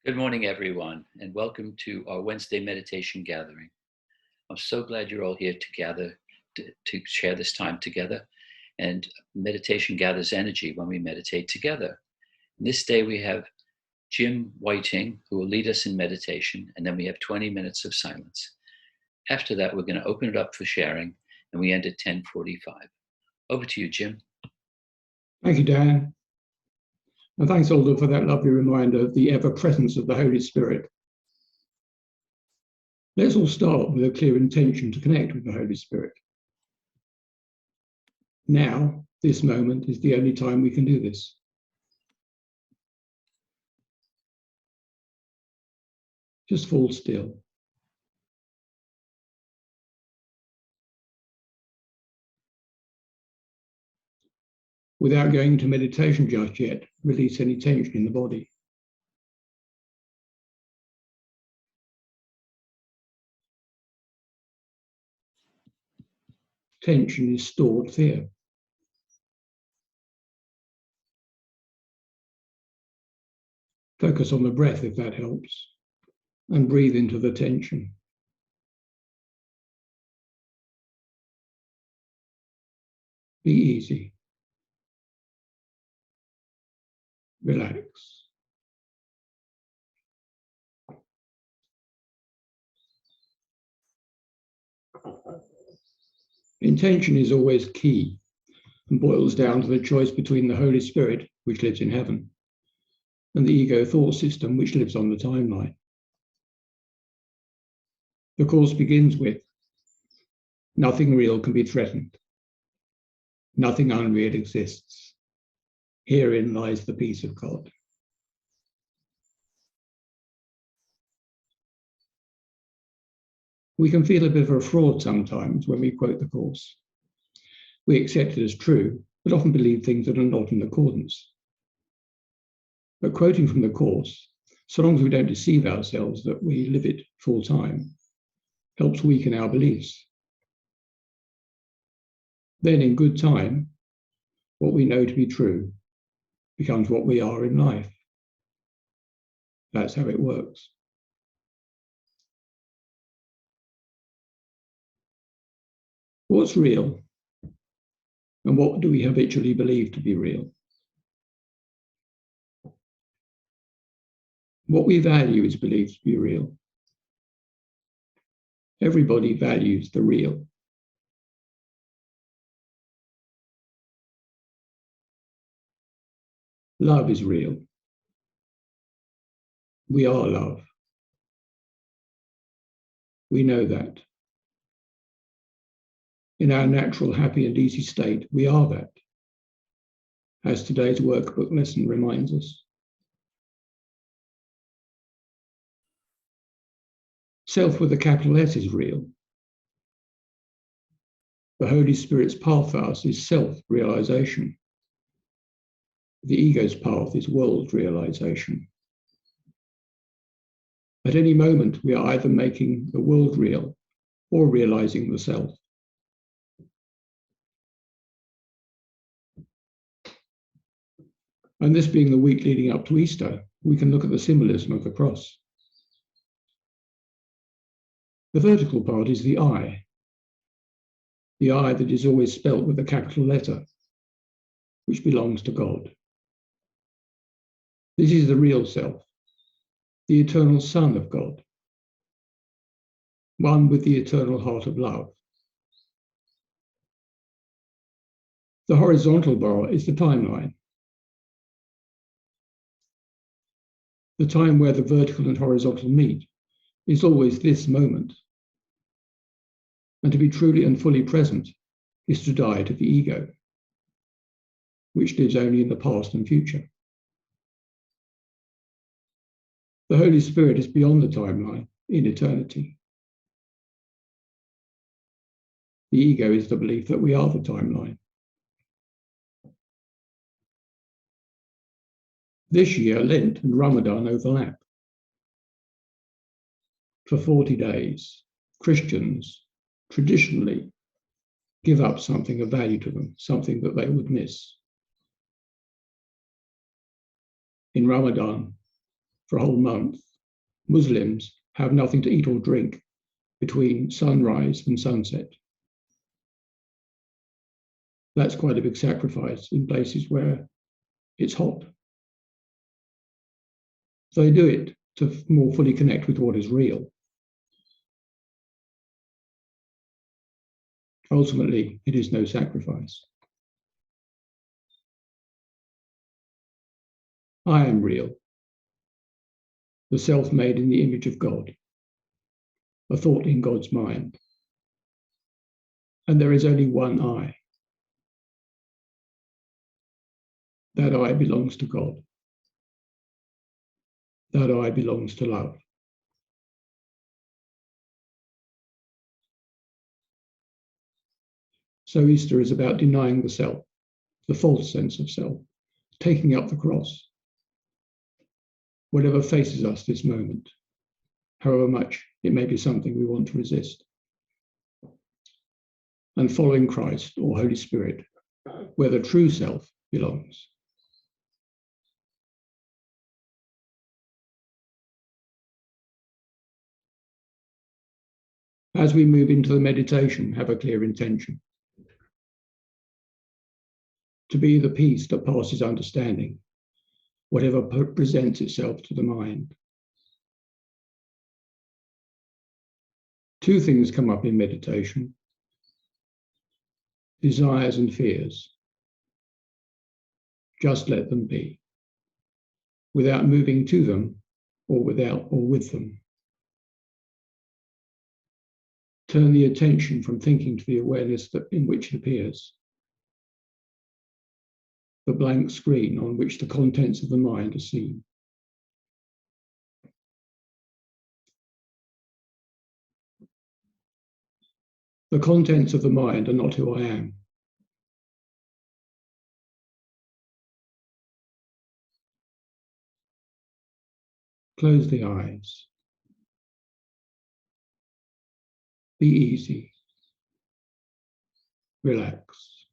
Good morning, everyone, and welcome to our Wednesday meditation gathering. I'm so glad you're all here to gather to share this time together. And meditation gathers energy when we meditate together. And this day we have Jim Whiting, who will lead us in meditation, and then we have 20 minutes of silence. After that, we're going to open it up for sharing, and we end at 10:45. Over to you, Jim. Thank you, Dan. And thanks, Aldo, for that lovely reminder of the ever-presence of the Holy Spirit. Let's all start with a clear intention to connect with the Holy Spirit. Now, this moment is the only time we can do this. Just fall still. Without going into meditation just yet, release any tension in the body. Tension is stored fear. Focus on the breath if that helps, and breathe into the tension. Be easy. Relax. Intention is always key and boils down to the choice between the Holy Spirit, which lives in heaven, and the ego thought system, which lives on the timeline. The course begins with, nothing real can be threatened. Nothing unreal exists. Herein lies the peace of God. We can feel a bit of a fraud sometimes when we quote the course. We accept it as true, but often believe things that are not in accordance. But quoting from the course, so long as we don't deceive ourselves that we live it full time, helps weaken our beliefs. Then in good time, what we know to be true becomes what we are in life. That's how it works. What's real? And what do we habitually believe to be real? What we value is believed to be real. Everybody values the real. Love is real. We are love. We know that. In our natural, happy and easy state, we are that, as today's workbook lesson reminds us. Self with a capital S is real. The Holy Spirit's path for us is self-realization. The ego's path is world realization. At any moment, we are either making the world real or realizing the self. And this being the week leading up to Easter, we can look at the symbolism of the cross. The vertical part is the I that is always spelt with a capital letter, which belongs to God. This is the real self, the eternal Son of God, one with the eternal heart of love. The horizontal bar is the timeline, the time where the vertical and horizontal meet is always this moment. And to be truly and fully present is to die to the ego, which lives only in the past and future. The Holy Spirit is beyond the timeline, in eternity. The ego is the belief that we are the timeline. This year, Lent and Ramadan overlap. For 40 days, Christians traditionally give up something of value to them, something that they would miss. In Ramadan, for a whole month, Muslims have nothing to eat or drink between sunrise and sunset. That's quite a big sacrifice in places where it's hot. So they do it to more fully connect with what is real. Ultimately, it is no sacrifice. I am real, the self made in the image of God, a thought in God's mind. And there is only one I. That I belongs to God. That I belongs to love. So Easter is about denying the self, the false sense of self, taking up the cross. Whatever faces us this moment, however much it may be something we want to resist. And following Christ or Holy Spirit, where the true self belongs. As we move into the meditation, have a clear intention. To be the peace that passes understanding, whatever presents itself to the mind. Two things come up in meditation: desires and fears. Just let them be, without moving to them or with them. Turn the attention from thinking to the awareness in which it appears. The blank screen on which the contents of the mind are seen. The contents of the mind are not who I am. Close the eyes. Be easy. Relax.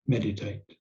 Meditate.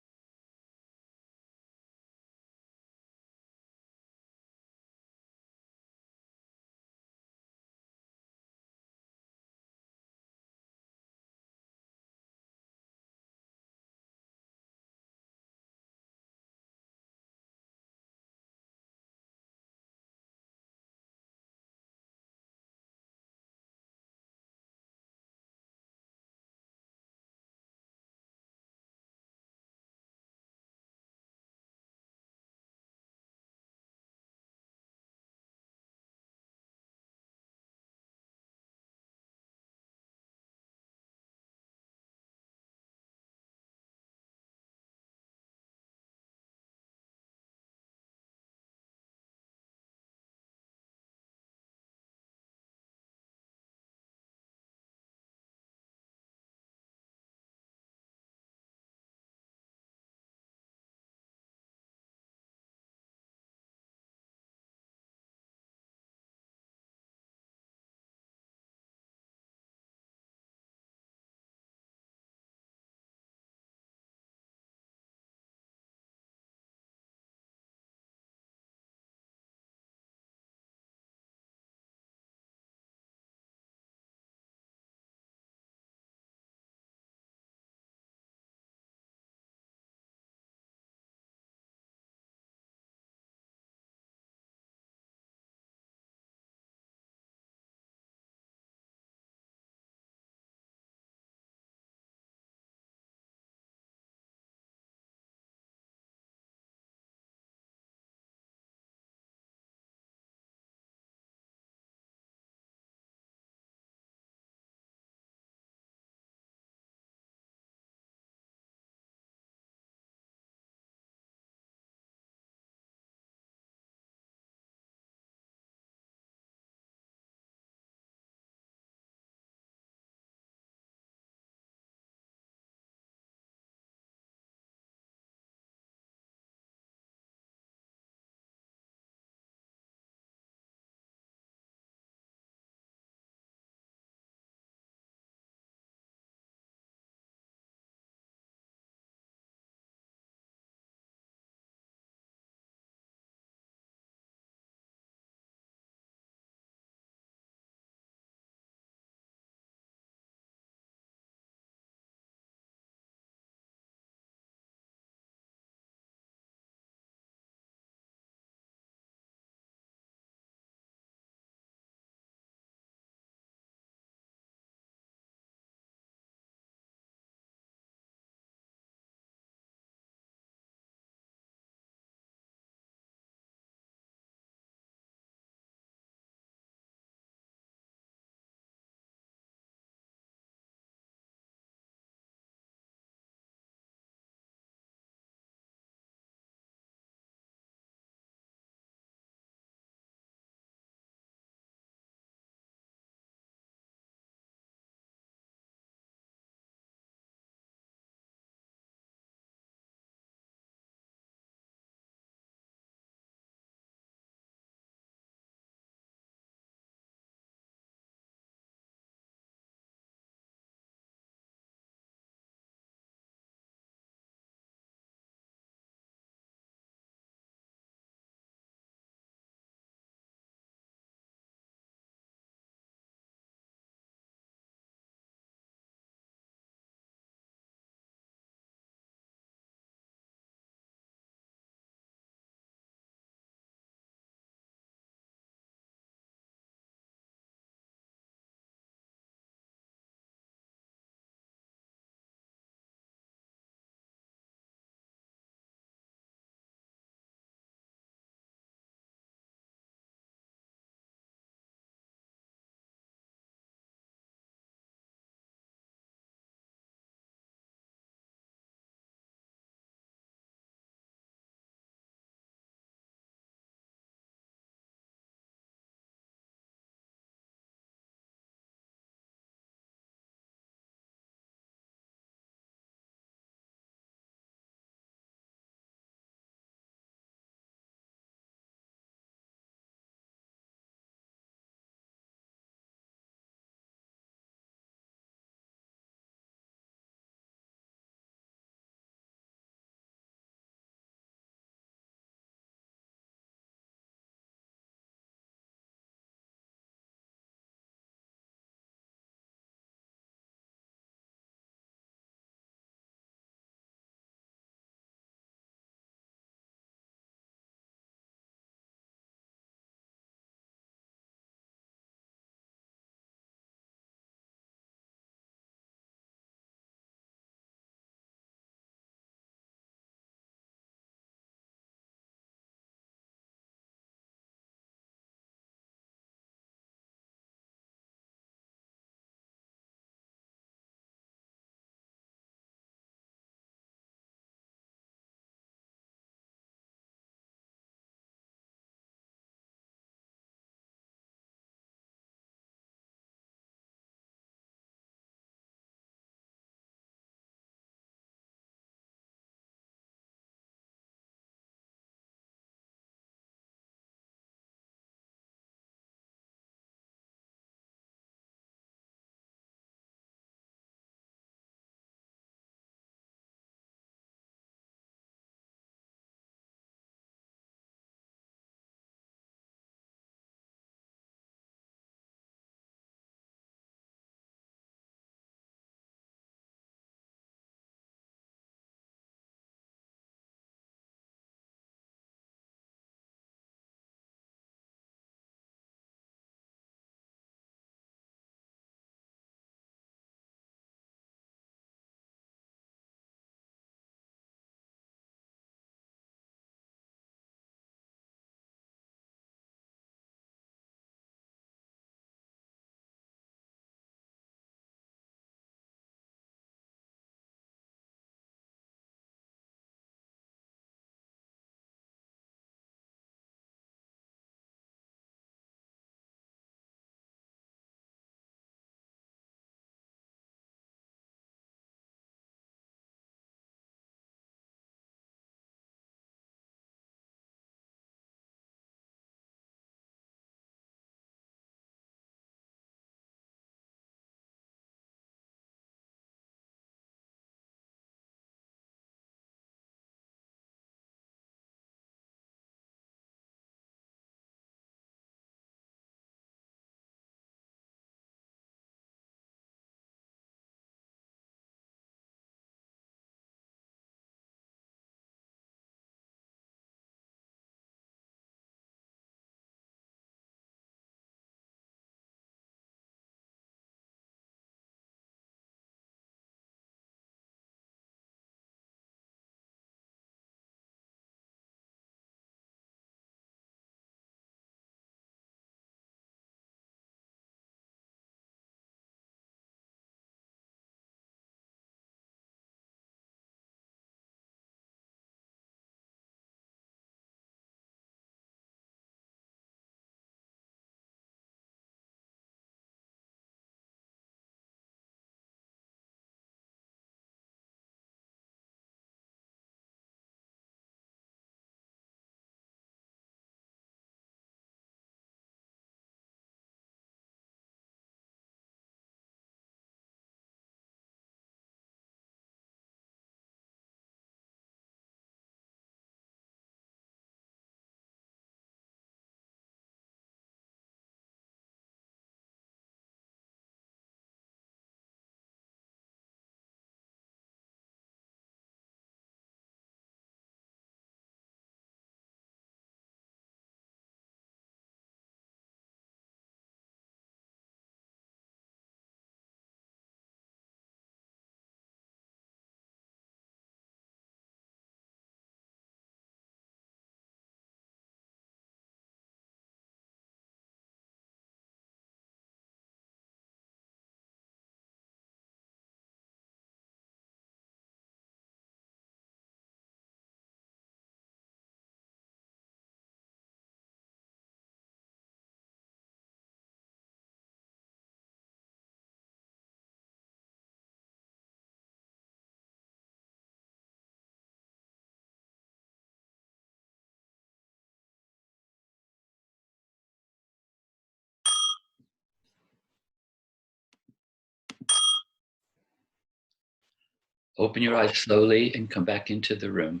Open your eyes slowly and come back into the room.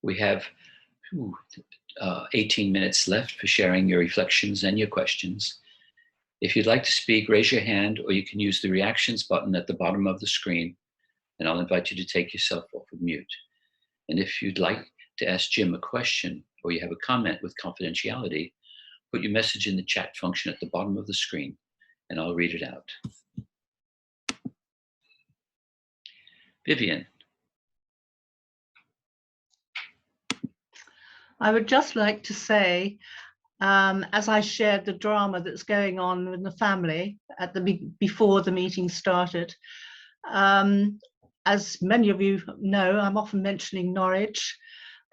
We have 18 minutes left for sharing your reflections and your questions. If you'd like to speak, raise your hand, or you can use the reactions button at the bottom of the screen, and I'll invite you to take yourself off of mute. And if you'd like to ask Jim a question, or you have a comment with confidentiality, put your message in the chat function at the bottom of the screen, and I'll read it out. Vivian. I would just like to say, as I shared the drama that's going on in the family at before the meeting started, as many of you know, I'm often mentioning Norwich.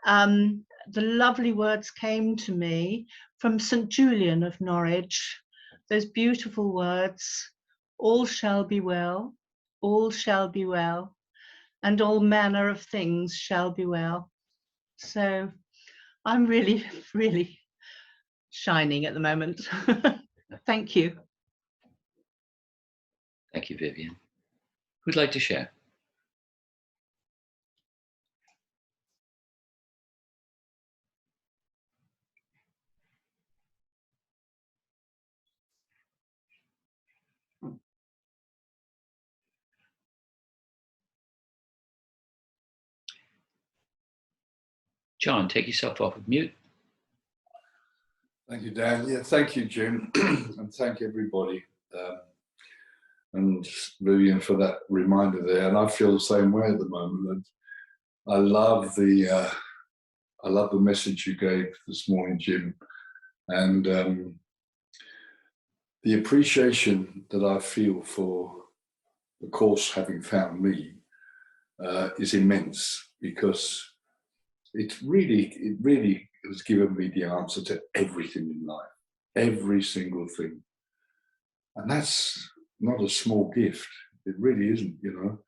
The lovely words came to me from St. Julian of Norwich, those beautiful words, all shall be well, all shall be well, and all manner of things shall be well. So I'm really, really shining at the moment. Thank you. Thank you, Vivian. Who'd like to share? John, take yourself off of mute. Thank you, Dan. Yeah, thank you, Jim, and thank everybody, and Vivian for that reminder there. And I feel the same way at the moment. And I love the message you gave this morning, Jim, and the appreciation that I feel for the course having found me is immense, because it really has given me the answer to everything in life, every single thing. And that's not a small gift. It really isn't, you know.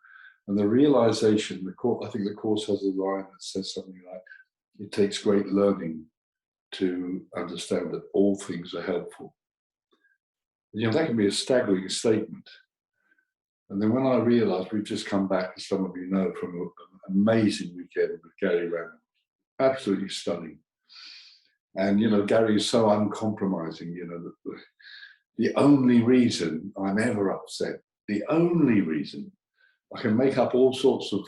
And the realization, I think the course has a line that says something like, it takes great learning to understand that all things are helpful. You know, that can be a staggering statement. And then when I realized, we've just come back, as some of you know, from an amazing weekend with Gary Rand. Absolutely stunning. And, you know, Gary is so uncompromising, you know, that the only reason I'm ever upset, the only reason, I can make up all sorts of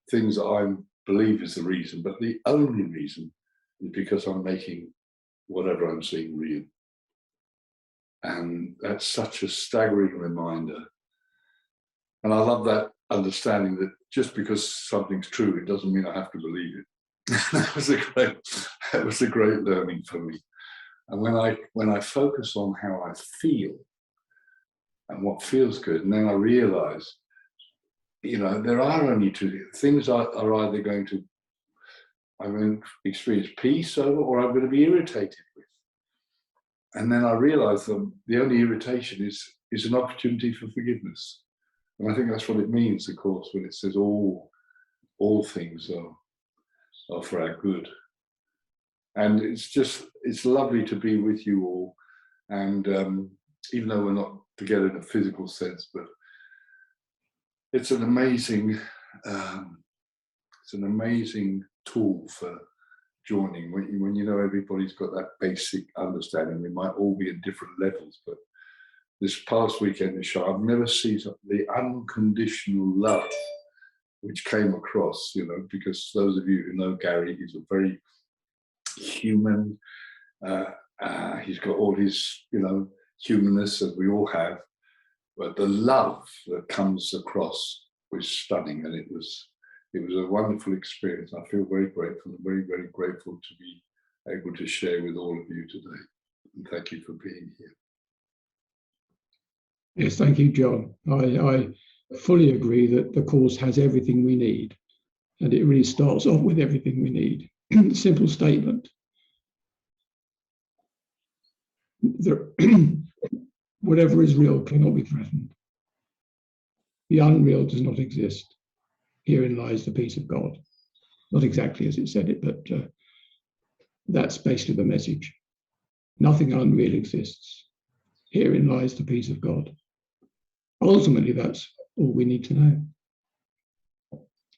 things that I believe is the reason, but the only reason is because I'm making whatever I'm seeing real. And that's such a staggering reminder. And I love that understanding that just because something's true, it doesn't mean I have to believe it. that was a great learning for me. And when I focus on how I feel and what feels good, and then I realize, you know, there are only two things. Are either going to, I'm going to experience peace over, or I'm going to be irritated with. And then I realize that the only irritation is an opportunity for forgiveness. And I think that's what it means, of course, when it says all things are for our good. And it's lovely to be with you all. And even though we're not together in a physical sense, but it's an amazing tool for joining. When you know everybody's got that basic understanding, we might all be at different levels, but this past weekend, I've never seen the unconditional love which came across, you know, because those of you who know Gary, he's a very human, he's got all his, you know, humanness that we all have, but the love that comes across was stunning, and it was a wonderful experience. I feel very grateful, very, very grateful to be able to share with all of you today. And thank you for being here. Yes, thank you, John. I fully agree that the course has everything we need, and it really starts off with everything we need. Simple statement. Whatever is real cannot be threatened. The unreal does not exist. Herein lies the peace of God. Not exactly as it said it, but that's basically the message. Nothing unreal exists. Herein lies the peace of God. Ultimately, that's all we need to know.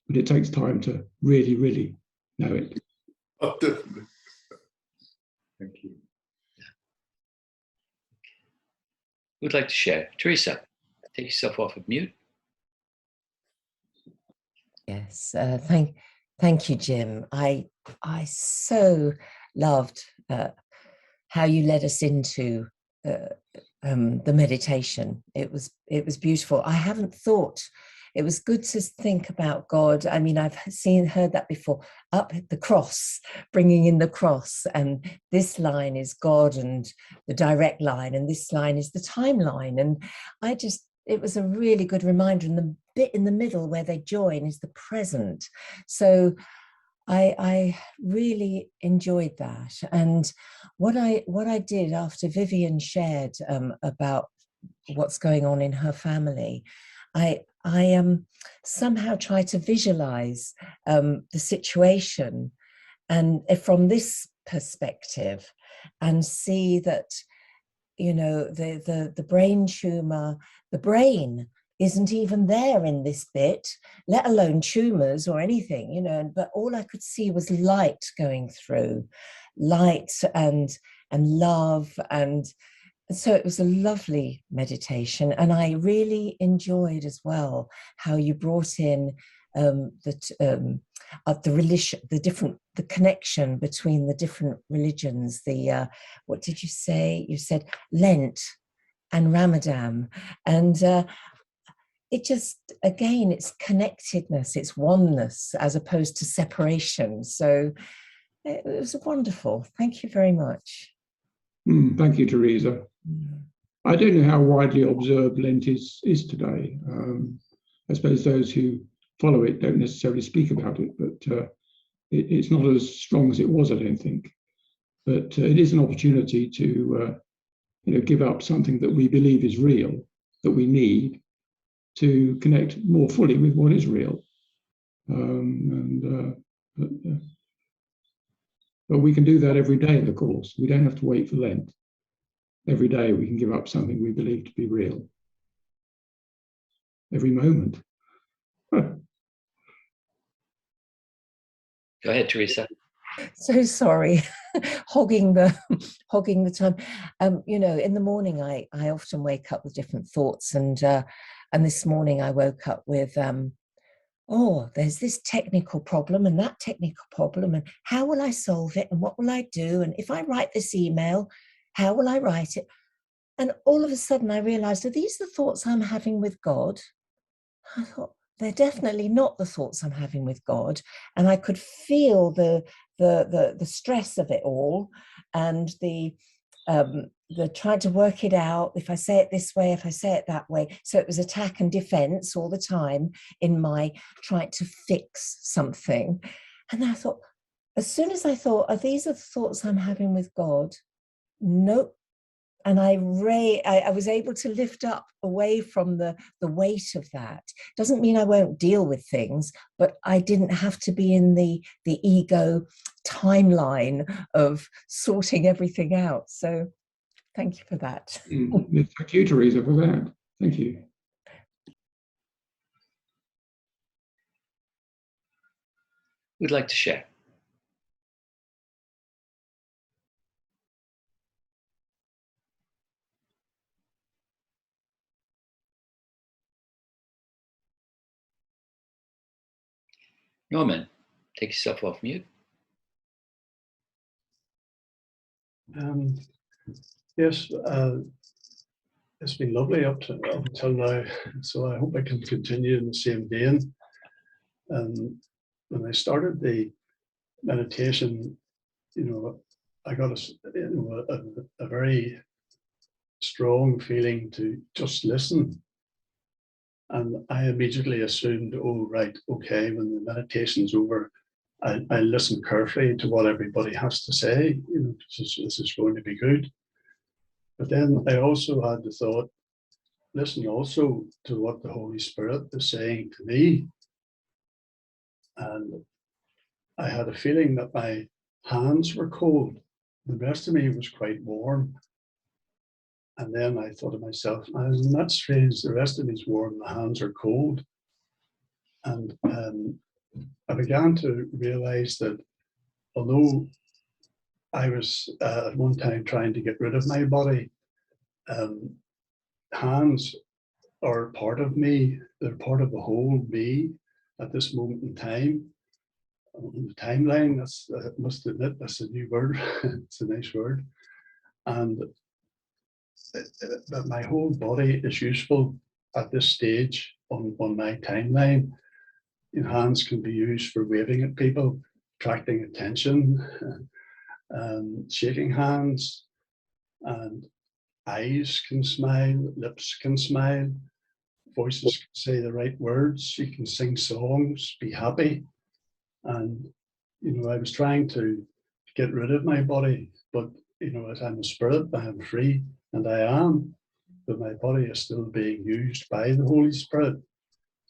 but it takes time to really, really know it. Oh, definitely. Thank you. Who'd like to share? Teresa, take yourself off of mute. Yes, thank you, Jim. I so loved how you led us into the meditation. It was beautiful. I haven't thought. It was good to think about God. I mean, I've heard that before. Up the cross, bringing in the cross, and this line is God and the direct line, and this line is the timeline. And it was a really good reminder. And the bit in the middle where they join is the present. So I really enjoyed that. And what I did after Vivian shared about what's going on in her family, I somehow try to visualize the situation and from this perspective, and see that, you know, the brain tumor, the brain isn't even there in this bit, let alone tumors or anything, you know. But all I could see was light going through, light and love. And so it was a lovely meditation. And I really enjoyed as well how you brought in the religion, the connection between the different religions. What did you say? You said Lent and Ramadan. And it just, again, it's connectedness, it's oneness as opposed to separation. So it was wonderful. Thank you very much. Thank you, Teresa. I don't know how widely observed Lent is today. I suppose those who follow it don't necessarily speak about it, but it's not as strong as it was, I don't think. But it is an opportunity to give up something that we believe is real, that we need, to connect more fully with what is real. But we can do that every day in the course. We don't have to wait for Lent. Every day we can give up something we believe to be real. Every moment. Go ahead, Teresa. So sorry, hogging the time. You know, in the morning I often wake up with different thoughts, and this morning I woke up with oh, there's this technical problem and that technical problem, and how will I solve it, and what will I do, and if I write this email, how will I write it? And all of a sudden I realized, are these the thoughts I'm having with God? I thought, they're definitely not the thoughts I'm having with God. And I could feel the stress of it all, and the trying to work it out. If I say it this way, if I say it that way. So it was attack and defense all the time in my trying to fix something. And I thought, as soon as I thought, are these the thoughts I'm having with God? Nope. And I was able to lift up away from the weight of that. Doesn't mean I won't deal with things, but I didn't have to be in the ego timeline of sorting everything out. So thank you for that. Thank you, Teresa, for that. Thank you. Who'd like to share? Norman, take yourself off mute. Yes, it's been lovely up until now, so I hope I can continue in the same vein. When I started the meditation, you know, I got a very strong feeling to just listen. And I immediately assumed, oh, right, okay, when the meditation's over, I listen carefully to what everybody has to say. You know, this is going to be good. But then I also had the thought, listen also to what the Holy Spirit is saying to me. And I had a feeling that my hands were cold. The rest of me was quite warm. And then I thought to myself, isn't that strange? The rest of me is warm, the hands are cold. And I began to realize that although I was at one time trying to get rid of my body, hands are part of me. They're part of the whole me at this moment in time. The timeline, that's, I must admit, that's a new word. It's a nice word. And that my whole body is useful at this stage on my timeline. Hands can be used for waving at people, attracting attention, shaking hands, and eyes can smile, lips can smile, voices can say the right words, you can sing songs, be happy. And, I was trying to get rid of my body, but, as I'm a spirit, I am free, and I am, but my body is still being used by the Holy Spirit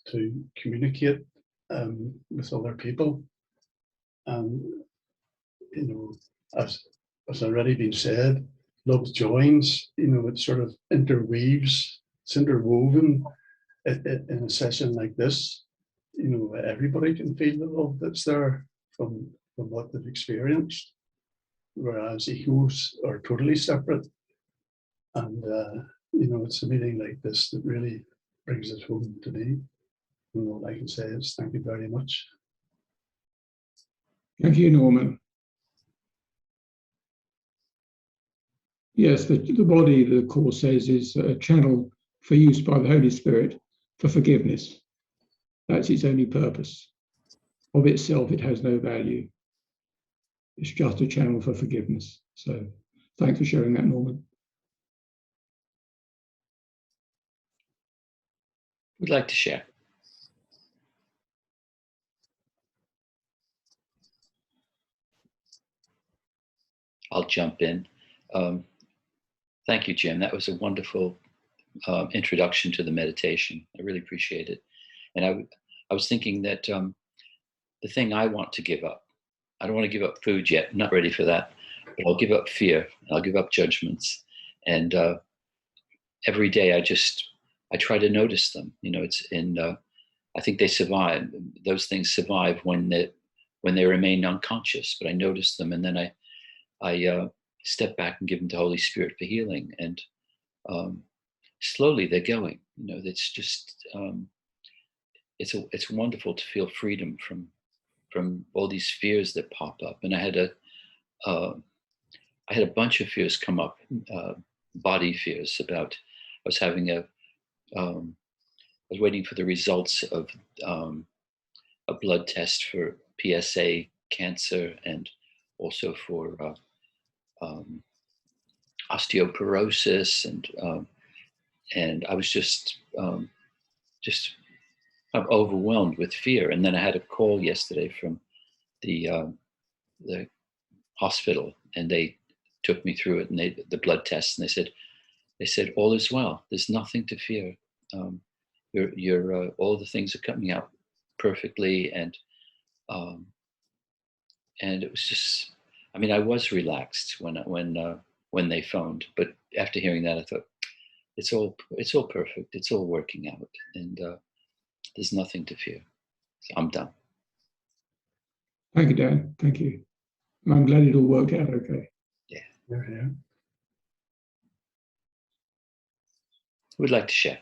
to communicate with other people. And, as already been said, love joins, it sort of interweaves, it's interwoven in a session like this. Everybody can feel the love that's there from what they've experienced, whereas egos are totally separate. And, it's a meeting like this that really brings it home to me. And all I can say is thank you very much. Thank you, Norman. Yes, the body, the Course says, is a channel for use by the Holy Spirit for forgiveness. That's its only purpose. Of itself, it has no value. It's just a channel for forgiveness. So thanks for sharing that, Norman. Who'd like to share? I'll jump in. Thank you, Jim. That was a wonderful introduction to the meditation. I really appreciate it. And I was thinking that the thing I want to give up, I don't want to give up food yet, I'm not ready for that, but I'll give up fear, I'll give up judgments. And every day I try to notice them. I think they survive, those things survive when they remain unconscious, but I notice them, and then I step back and give them to Holy Spirit for healing. And slowly they're going. It's just it's wonderful to feel freedom from all these fears that pop up. And I had a bunch of fears come up, body fears about. I was having I was waiting for the results of a blood test for PSA cancer, and also for osteoporosis, and I was just overwhelmed with fear. And then I had a call yesterday from the hospital, and they took me through it, and the blood tests, and they said all is well. There's nothing to fear. You're all the things are coming out perfectly, and it was just, I was relaxed when they phoned, but after hearing that, I thought it's all perfect. It's all working out, and there's nothing to fear. So I'm done. Thank you, Dan. Thank you. I'm glad it all worked out okay. Yeah. Yeah. Who would like to share?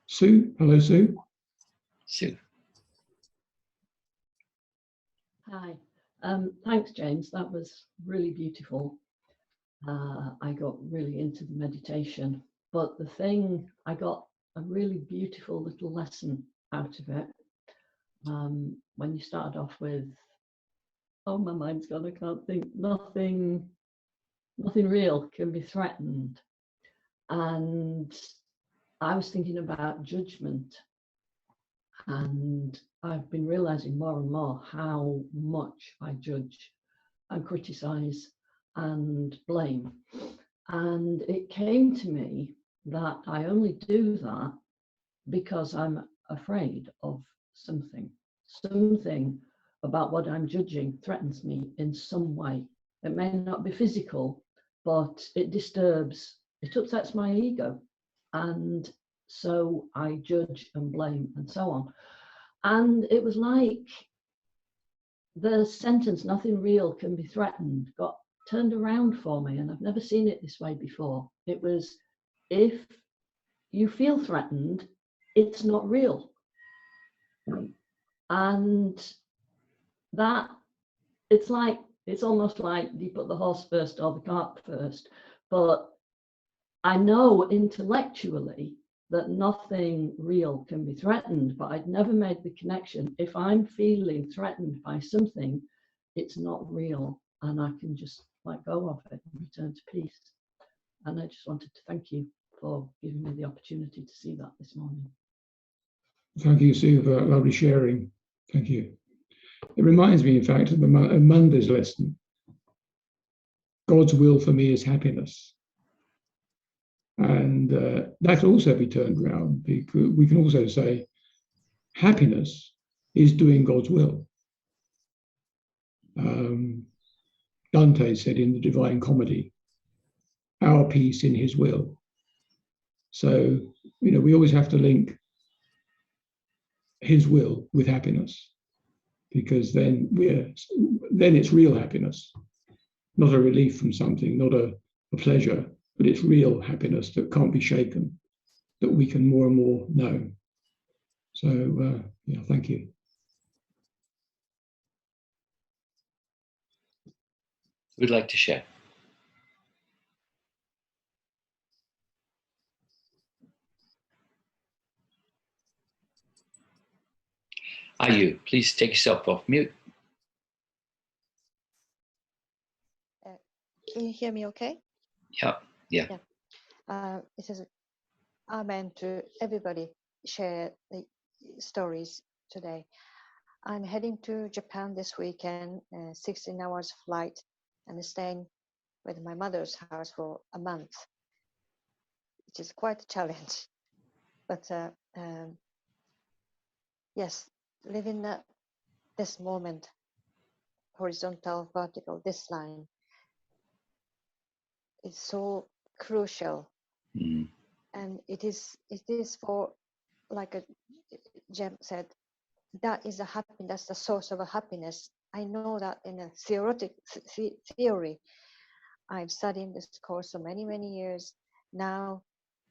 Sue, hello, Sue. Sue. Hi. Thanks, James. That was really beautiful. I got really into the meditation, but I got a really beautiful little lesson out of it. When you started off with, oh, my mind's gone, I can't think, nothing real can be threatened. And I was thinking about judgment, and I've been realizing more and more how much I judge and criticize and blame. And it came to me that I only do that because I'm afraid of something about what I'm judging threatens me in some way. It may not be physical, but it disturbs, it upsets my ego. And so I judge and blame and so on. And it was like the sentence, nothing real can be threatened, got turned around for me. And I've never seen it this way before. It was, if you feel threatened, it's not real. And that, it's almost like you put the horse first or the cart first. But I know intellectually that nothing real can be threatened, but I'd never made the connection. If I'm feeling threatened by something, it's not real, and I can just let go of it and return to peace. And I just wanted to thank you for giving me the opportunity to see that this morning. Thank you, Sue, for lovely sharing. Thank you. It reminds me, in fact, of Monday's lesson. God's will for me is happiness. And that can also be turned around, because we can also say happiness is doing God's will. Dante said in the Divine Comedy, our peace in his will. So, we always have to link his will with happiness, because then it's real happiness, not a relief from something, not a pleasure, but it's real happiness that can't be shaken, that we can more and more know. So, thank you. Who'd like to share? Are you? Please take yourself off mute. Can you hear me okay? Yeah. It says, amen to everybody share the stories today. I'm heading to Japan this weekend, 16 hours flight, and staying with my mother's house for a month, which is quite a challenge. But yes, living this moment, horizontal, vertical, this line, is so crucial. And it is for, like Jem said, that is that's the source of a happiness. I know that in a theory. I've studied this course for many, many years. Now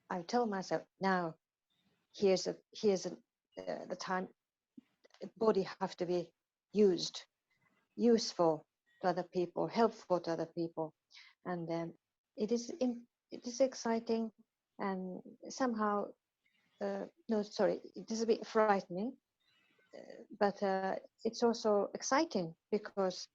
I tell myself, now here's the time. Body have to be useful to other people, helpful to other people, and it is exciting, and somehow it is a bit frightening, but it's also exciting because,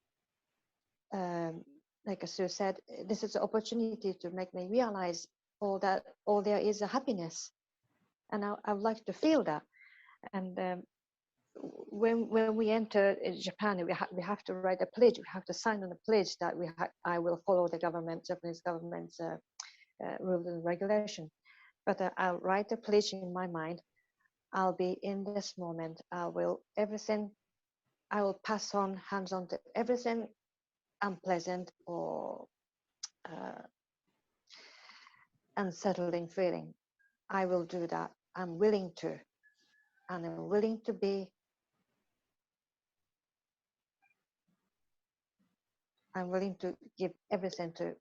like Sue said, this is an opportunity to make me realize all there is a happiness, and I would like to feel that. And when we enter Japan, we have to write a pledge. We have to sign on a pledge that I will follow the Japanese government's rules and regulation. But I'll write a pledge in my mind. I'll be in this moment. I will pass on, hands on to everything unpleasant or unsettling feeling. I will do that. I'm willing to, and I'm willing to be. I'm willing to give everything to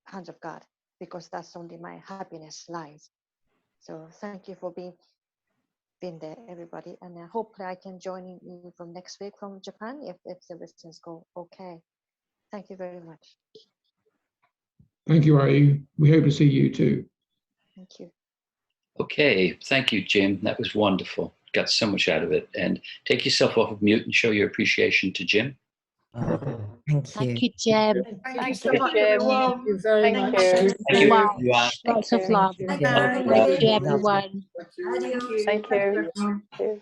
hands of God, because that's only my happiness lies. So thank you for being there, everybody, and hopefully I can join you from next week from Japan if the lessons go okay. Thank you very much. Thank you, Ayu. We hope to see you too. Thank you. Okay, thank you, Jim. That was wonderful. Got so much out of it. And take yourself off of mute and show your appreciation to Jim. Thank you. Thank you, Jem. Thank you so much, everyone. Thank you very Thank much. you. Thank you, Wow. everyone. Lots of love. Thank Thank you, you. everyone. Thank you. Thank you. Thank you.